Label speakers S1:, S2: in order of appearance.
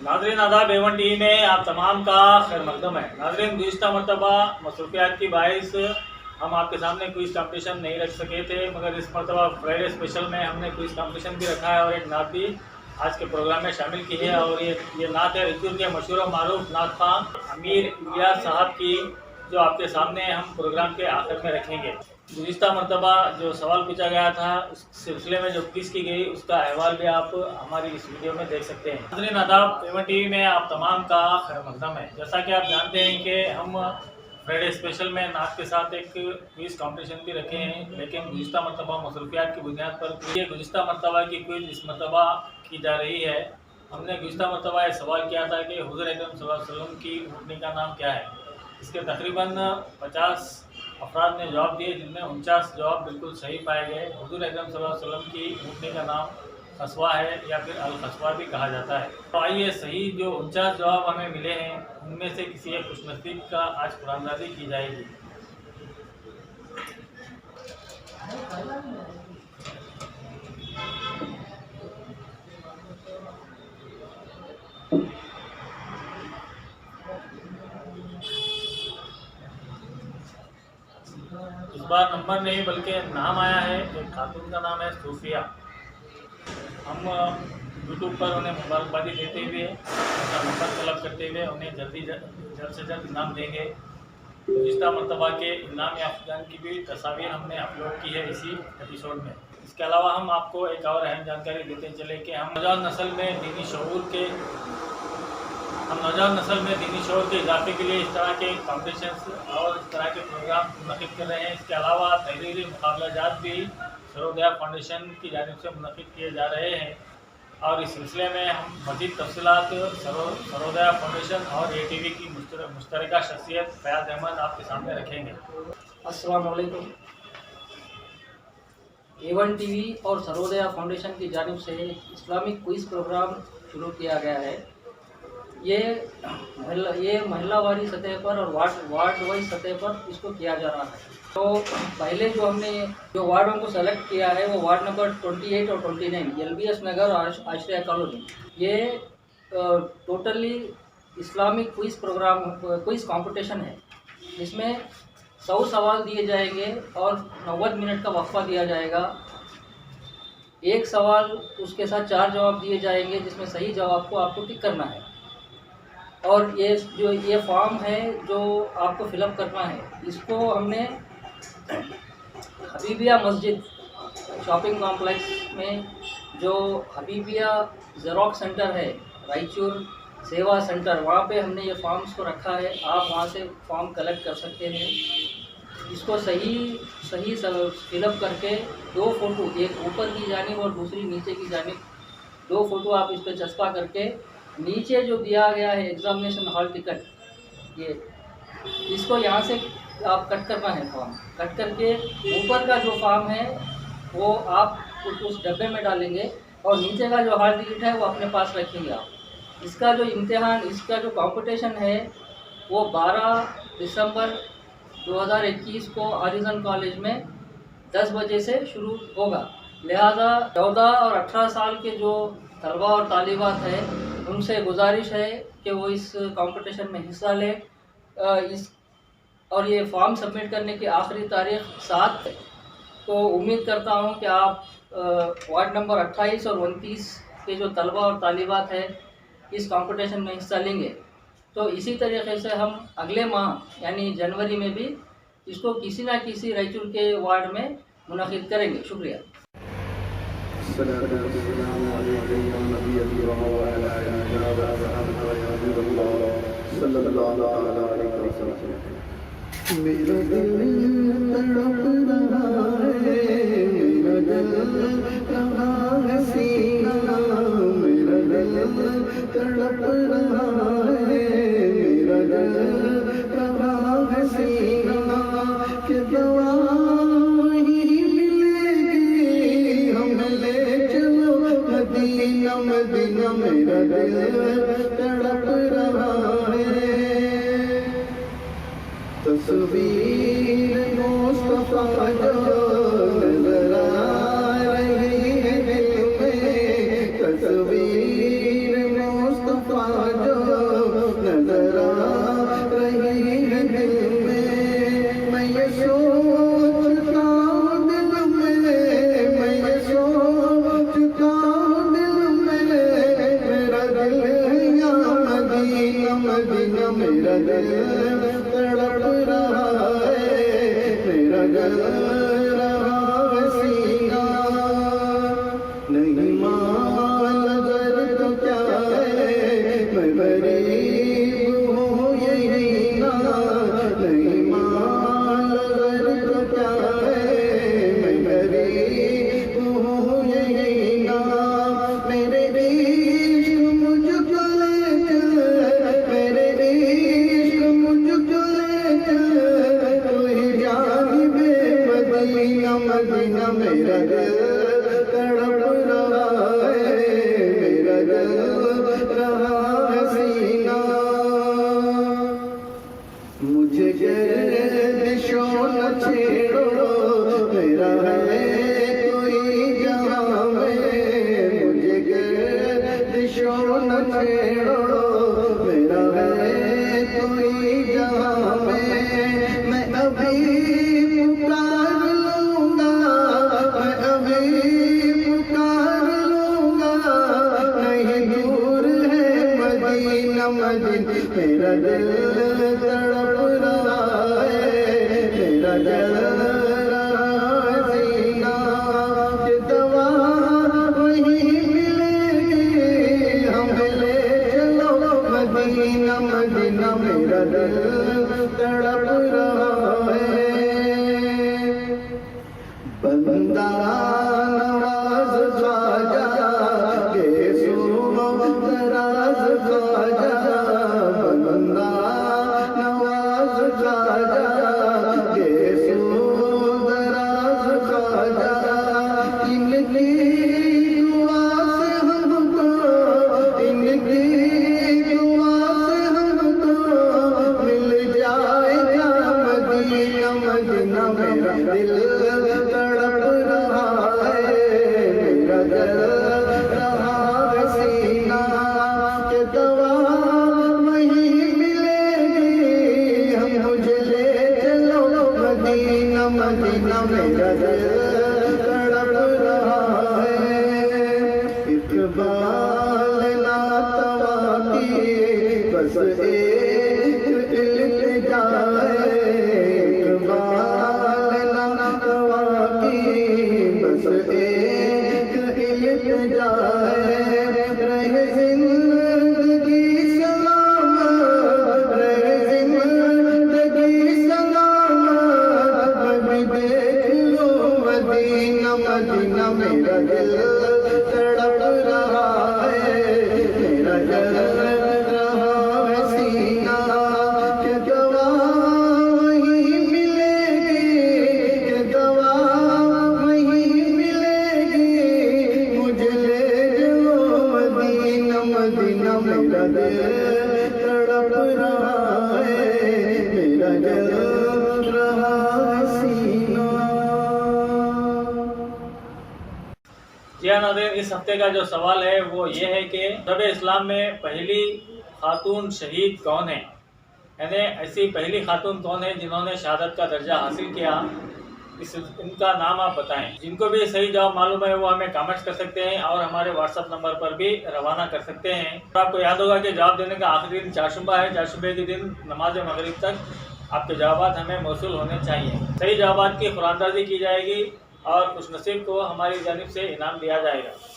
S1: नाज़रीन आदाब A1 TV में आप तमाम का खैर मकदम है। नाज़रीन गुज़िश्ता मरतबा मसरूफियात की बाइस हम आपके सामने क्विज़ कंपटीशन नहीं रख सके थे, मगर इस मरतबा फ्राइडे स्पेशल में हमने क्विज़ कंपटीशन भी रखा है और एक नात भी आज के प्रोग्राम में शामिल की है। और ये नात है रजूर के मशहूर और मारूफ नात खां अमीर इलियास साहब की, जो आपके सामने हम प्रोग्राम के आखिर में रखेंगे। गुज़िश्ता मरतबा जो सवाल पूछा गया था उस सिलसिले में जो क्विज़ की गई उसका अहवाल भी आप हमारी इस वीडियो में देख सकते हैं। नाज़रीन आदाब A1 टीवी में आप तमाम का खैर मकदम है। जैसा कि आप जानते हैं कि हम फ्राइडे स्पेशल में नात के साथ एक क्विज़ कंपटीशन भी रखे हैं, लेकिन गुज़िश्ता मरतबा मसरूफियात की बुनियाद पर ये गुज़िश्ता मरतबा की क्विज़ इस मरतबा की जा रही है। हमने गुज़िश्ता मरतबा ये सवाल किया था कि हुज़ूर अकरम सल्लल्लाहु अलैहि वसल्लम की ऊँटनी का नाम क्या है। इसके तकरीबन 50 अफराद ने जवाब दिए, जिनमें 49 जवाब बिल्कुल सही पाए गए। हुज़ूर अकरम सल्लल्लाहु अलैहि वसल्लम की ऊँटनी का नाम खसवा है या फिर अल खसवा भी कहा जाता है। तो आइए सही जो 49 जवाब हमें मिले हैं उनमें से किसी एक खुशनसीब का आज कुरानदाजी की जाएगी। इस बार नंबर नहीं बल्कि नाम आया है। एक खातून का नाम है सूफिया। हम यूट्यूब पर उन्हें मुबारकबादी देते हुए उनका नंबर तलब करते हुए उन्हें जल्द से जल्द इनाम देंगे। गुज़िश्ता मरतबा के इनाम याफ्तान की भी तस्वीर हमने अपलोड की है इसी एपिसोड में। इसके अलावा हम आपको एक और अहम जानकारी देते चले कि हम नौजवान नस्ल में दीनी शऊर के इजाफे के लिए इस तरह के कॉम्पिटिशन्स और इस तरह के प्रोग्राम मुनक़िद कर रहे हैं। इसके अलावा तहरीरी मुकाबलाजात भी सरोदया फाउंडेशन की जानिब से मुनक़िद किए जा रहे हैं और इस सिलसिले में हम मज़ीद तफ़सीलात सरोदया फाउंडेशन और ATV की मुश्तरका शख्सियत फ़याज़ अहमद आपके सामने रखेंगे।
S2: अस्सलाम वालेकुम। A1 टीवी और सरोदया फाउंडेशन की जानिब से इस्लामिक क्विज़ प्रोग्राम शुरू किया गया है। ये महिलावारी सतह पर और वार्ड वाइज सतह पर इसको किया जा रहा है। तो पहले जो हमने जो वार्डों को सेलेक्ट किया है वो वार्ड नंबर 28 और 29 LBS नगर और आश्रय कॉलोनी। ये टोटली इस्लामिक क्विज़ कंपटीशन है, जिसमें 100 सवाल दिए जाएंगे और 90 मिनट का वक्फा दिया जाएगा। एक सवाल उसके साथ 4 जवाब दिए जाएंगे, जिसमें सही जवाब को आपको टिक करना है। और ये फॉर्म है जो आपको फिलअप करना है, इसको हमने हबीबिया मस्जिद शॉपिंग कॉम्प्लेक्स में जो हबीबिया ज़ेरॉक्स सेंटर है रायचूर सेवा सेंटर, वहाँ पे हमने ये फॉर्म्स को रखा है। आप वहाँ से फॉर्म कलेक्ट कर सकते हैं। इसको सही फिलअप करके 2 फ़ोटो, एक ऊपर की जानिब और दूसरी नीचे की जानिब, 2 फ़ोटो आप इस पर चस्पा करके नीचे जो दिया गया है एग्ज़ामिनेशन हॉल टिकट, ये इसको यहाँ से आप कट करना है। फॉर्म कट करके ऊपर का जो फॉर्म है वो आप उस डब्बे में डालेंगे और नीचे का जो हॉल टिकट है वो अपने पास रखेंगे आप। इसका जो इसका जो कंपटीशन है वो 12 दिसंबर 2021 को हॉरिज़न कॉलेज में 10 बजे से शुरू होगा। लिहाजा 14 और 18 साल के जो तलबा और तालिबात हैं उनसे गुजारिश है कि वो इस कंपटीशन में हिस्सा लें। और ये फॉर्म सबमिट करने की आखिरी तारीख 7 है। तो उम्मीद करता हूँ कि आप वार्ड नंबर 28 और 29 के जो तलबा और तालिबात हैं इस कंपटीशन में हिस्सा लेंगे। तो इसी तरीके से हम अगले माह यानी जनवरी में भी इसको किसी ना किसी रायचूर के वार्ड में मुनक़िद करेंगे। शुक्रिया।
S3: मेरा दिल तड़प रहा है, मेरा दिल कहाँ है सीना, मेरा दिल तड़प रहा है, मेरा दिल कहाँ है सीना, कि दवा वही मिलेगी, हमें ले चलो मदीना मदीना, मेरा दिल तड़प रहा है। तस्वीर मुस्तफा जो नजर आ रही है दिल में, तस्वीर मुस्तफा मुस्तफा जो नजर आ रही है दिल में। मैं ये सोचता हूँ दिल में, मैं ये सोचता हूँ दिल में, मेरा दिल या मदीना मदीना मेरा दिल तड़प रहा है, मेरा दिल रहा है सीना। नहीं मान नजर तो क्या है, मैं गरीब हूँ यही ना। नहीं मान नजर तो क्या है, मैं गरीब हूँ यही ना। मेरे इश्क मुझको ले चल, मेरे इश्क मुझको ले चल, तू ही जानिबे मदीना मदीना मेरा दिल तड़प रहा है, मेरा दिल रहा है सीना। मुझे गर्दिशों न छेड़ो, मेरा है कोई जहाँ में। मुझे गर्दिशों न छेड़ो, मेरा है कोई जहाँ में। मैं अभी पुकार लूँगा, मैं अभी पुकार लूँगा, नहीं दूर है मदीना मदीना मेरा दिल तड़प रहा है, मेरा दिल रहा है सीना। ये दवा वहीं मिलेगी, हमें ले चलो मदीना मदीना मेरा दिल तड़प रहा है। बंदा नवाज ख्वाजा के दराज ख्वाजा, बंदा नवाज ख्वाजा के दराज ख्वाजा। इनकी दुआ से हमको, इनकी दुआ से हमको मिल जाएगा मदीना मदीना मेरा दिल तड़प रहा है, मेरा दिल रहा है सीना। के दवा वहीं मिलेगी, हम मुझे ले चलो मदीना मदीना मेरा दिल तड़प रहा है। इकबाल नातवा की बस एक इल्तिजा है, इकबाल नातवा की बस एक इल्तिजा है। रहे जिंदगी सलामत, रहे जिंदगी सलामत, मैं भी देख लूं मदीना मदीना मेरा दिल तड़प रहा है, मेरा दिल रहा है सीना। के दवा वहीं मिलेगी, के दवा वहीं मिलेगी, मुझे ले चलो मदीना मदीना मेरा दिल तड़प रहा है, मेरा दिल रहा है सीना।
S1: जी हाँ नाज़रीन, इस हफ्ते का जो सवाल है वो ये है कि मज़हब इस्लाम में पहली खातून शहीद कौन है, यानी ऐसी पहली खातून कौन है जिन्होंने शहादत का दर्जा हासिल किया, इनका नाम आप बताएं। जिनको भी सही जवाब मालूम है वो हमें कमेंट्स कर सकते हैं और हमारे व्हाट्सएप नंबर पर भी रवाना कर सकते हैं। तो आपको याद होगा कि जवाब देने का आखिरी दिन चारशुबा है, चारशुबे के दिन नमाज मगरिब तक आपके जवाब हमें मौसूल होने चाहिए। सही जवाब की कुरानदाजी की जाएगी और खुशनसीब को हमारी जानिब से इनाम दिया जाएगा।